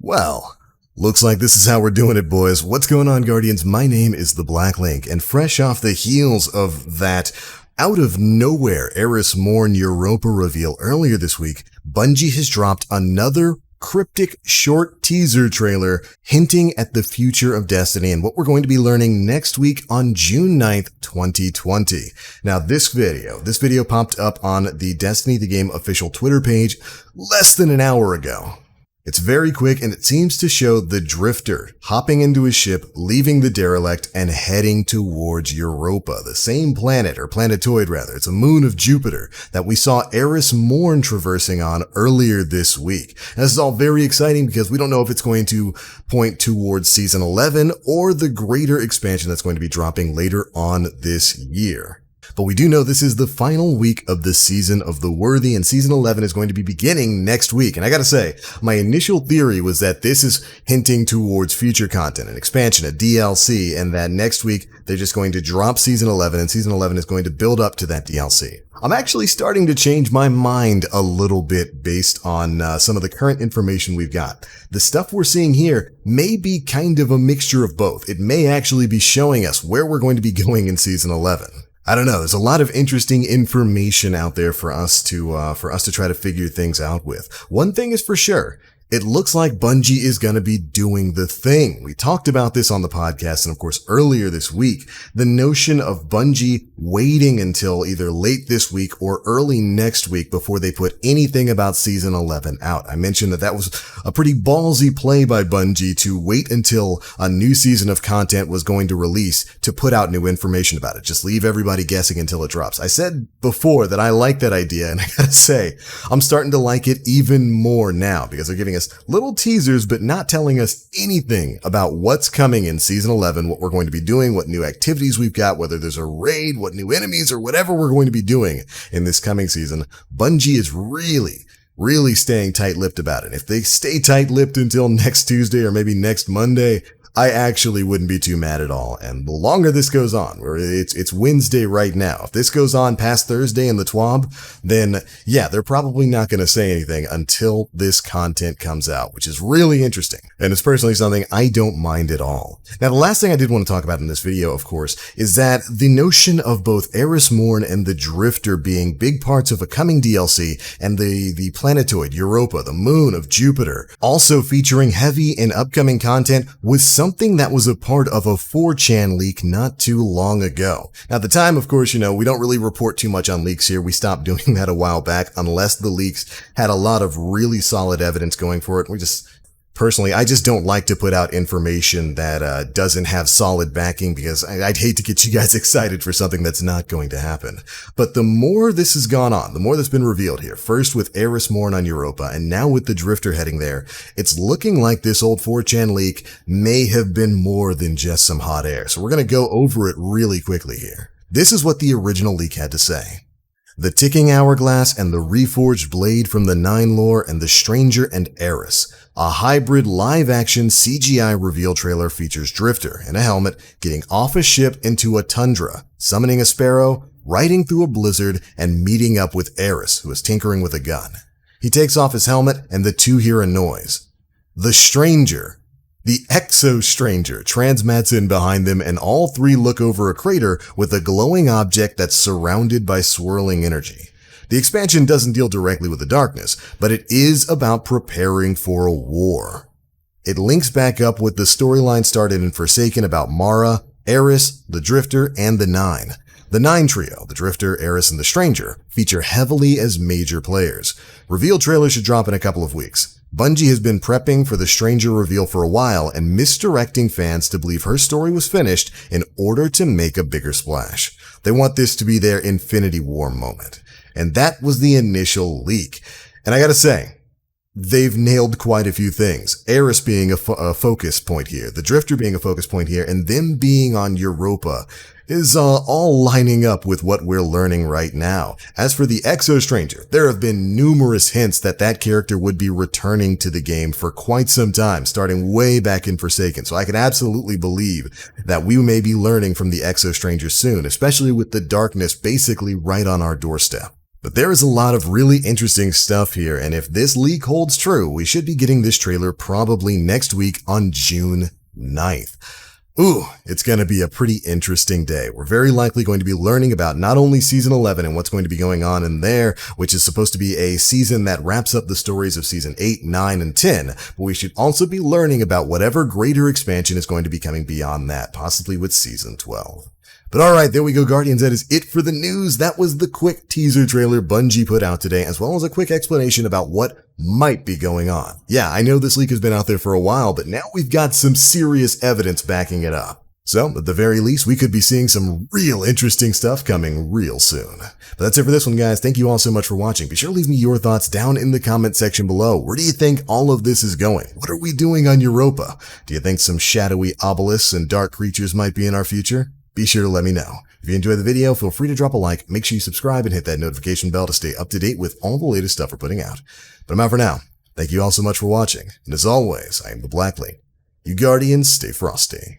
Well, looks like this is how we're doing it, boys. What's going on, Guardians? My name is the Black Link, and fresh off the heels of that out of nowhere Eris Morn Europa reveal earlier this week, Bungie has dropped another cryptic short teaser trailer hinting at the future of Destiny and what we're going to be learning next week on June 9th, 2020. Now, this video popped up on the Destiny the Game official Twitter page less than an hour ago. It's very quick, and it seems to show the Drifter hopping into his ship, leaving the derelict, and heading towards Europa, the same planet, or planetoid rather. It's a moon of Jupiter that we saw Eris Morn traversing on earlier this week. And this is all very exciting because we don't know if it's going to point towards Season 11 or the greater expansion that's going to be dropping later on this year. But we do know this is the final week of the Season of the Worthy, and Season 11 is going to be beginning next week. And I gotta say, my initial theory was that this is hinting towards future content, an expansion, a DLC, and that next week they're just going to drop Season 11, and Season 11 is going to build up to that DLC. I'm actually starting to change my mind a little bit based on some of the current information we've got. The stuff we're seeing here may be kind of a mixture of both. It may actually be showing us where we're going to be going in Season 11. I don't know. There's a lot of interesting information out there for us to try to figure things out with. One thing is for sure. It looks like Bungie is going to be doing the thing. We talked about this on the podcast and of course earlier this week, the notion of Bungie waiting until either late this week or early next week before they put anything about Season 11 out. I mentioned that was a pretty ballsy play by Bungie to wait until a new season of content was going to release to put out new information about it. Just leave everybody guessing until it drops. I said before that I like that idea, and I gotta say, I'm starting to like it even more now because they're giving us little teasers, but not telling us anything about what's coming in Season 11, what we're going to be doing, what new activities we've got, whether there's a raid, what new enemies, or whatever we're going to be doing in this coming season. Bungie is really staying tight-lipped about it. If they stay tight-lipped until next Tuesday or maybe next Monday, I actually wouldn't be too mad at all. And the longer this goes on, where it's Wednesday right now, if this goes on past Thursday in the TWAB, then yeah, they're probably not going to say anything until this content comes out, which is really interesting. And it's personally something I don't mind at all. Now, the last thing I did want to talk about in this video, of course, is that the notion of both Eris Morn and the Drifter being big parts of a coming DLC and the planetoid Europa, the moon of Jupiter, also featuring heavy and upcoming content was something that was a part of a 4chan leak not too long ago. Now, at the time, of course, we don't really report too much on leaks here. We stopped doing that a while back unless the leaks had a lot of really solid evidence going for it. Personally, I just don't like to put out information that doesn't have solid backing because I'd hate to get you guys excited for something that's not going to happen. But the more this has gone on, the more that's been revealed here, first with Eris Morn on Europa and now with the Drifter heading there, it's looking like this old 4chan leak may have been more than just some hot air. So we're going to go over it really quickly here. This is what the original leak had to say. The ticking hourglass and the reforged blade from the 9 lore and the Stranger and Eris. A hybrid live-action CGI reveal trailer features Drifter in a helmet getting off a ship into a tundra, summoning a sparrow, riding through a blizzard, and meeting up with Eris, who is tinkering with a gun. He takes off his helmet and the two hear a noise. The Stranger. The Exo-Stranger transmats in behind them and all three look over a crater with a glowing object that's surrounded by swirling energy. The expansion doesn't deal directly with the darkness, but it is about preparing for a war. It links back up with the storyline started in Forsaken about Mara, Eris, the Drifter, and the Nine. The Nine trio, the Drifter, Eris, and the Stranger, feature heavily as major players. Reveal trailers should drop in a couple of weeks. Bungie has been prepping for the Stranger reveal for a while and misdirecting fans to believe her story was finished in order to make a bigger splash. They want this to be their Infinity War moment. And that was the initial leak. And I gotta say, they've nailed quite a few things. Eris being a focus point here, the Drifter being a focus point here, and them being on Europa is all lining up with what we're learning right now. As for the Exo-Stranger, there have been numerous hints that that character would be returning to the game for quite some time, starting way back in Forsaken. So I can absolutely believe that we may be learning from the Exo-Stranger soon, especially with the darkness basically right on our doorstep. But there is a lot of really interesting stuff here, and if this leak holds true, we should be getting this trailer probably next week on June 9th. Ooh, it's going to be a pretty interesting day. We're very likely going to be learning about not only Season 11 and what's going to be going on in there, which is supposed to be a season that wraps up the stories of Season 8, 9, and 10, but we should also be learning about whatever greater expansion is going to be coming beyond that, possibly with Season 12. But alright, there we go, Guardians. That is it for the news. That was the quick teaser trailer Bungie put out today, as well as a quick explanation about what might be going on. Yeah, I know this leak has been out there for a while, but now we've got some serious evidence backing it up. So, at the very least, we could be seeing some real interesting stuff coming real soon. But that's it for this one, guys. Thank you all so much for watching. Be sure to leave me your thoughts down in the comment section below. Where do you think all of this is going? What are we doing on Europa? Do you think some shadowy obelisks and dark creatures might be in our future? Be sure to let me know. If you enjoyed the video, feel free to drop a like, make sure you subscribe and hit that notification bell to stay up to date with all the latest stuff we're putting out. But I'm out for now. Thank you all so much for watching, and as always, I am the Blacklink. You Guardians, stay frosty.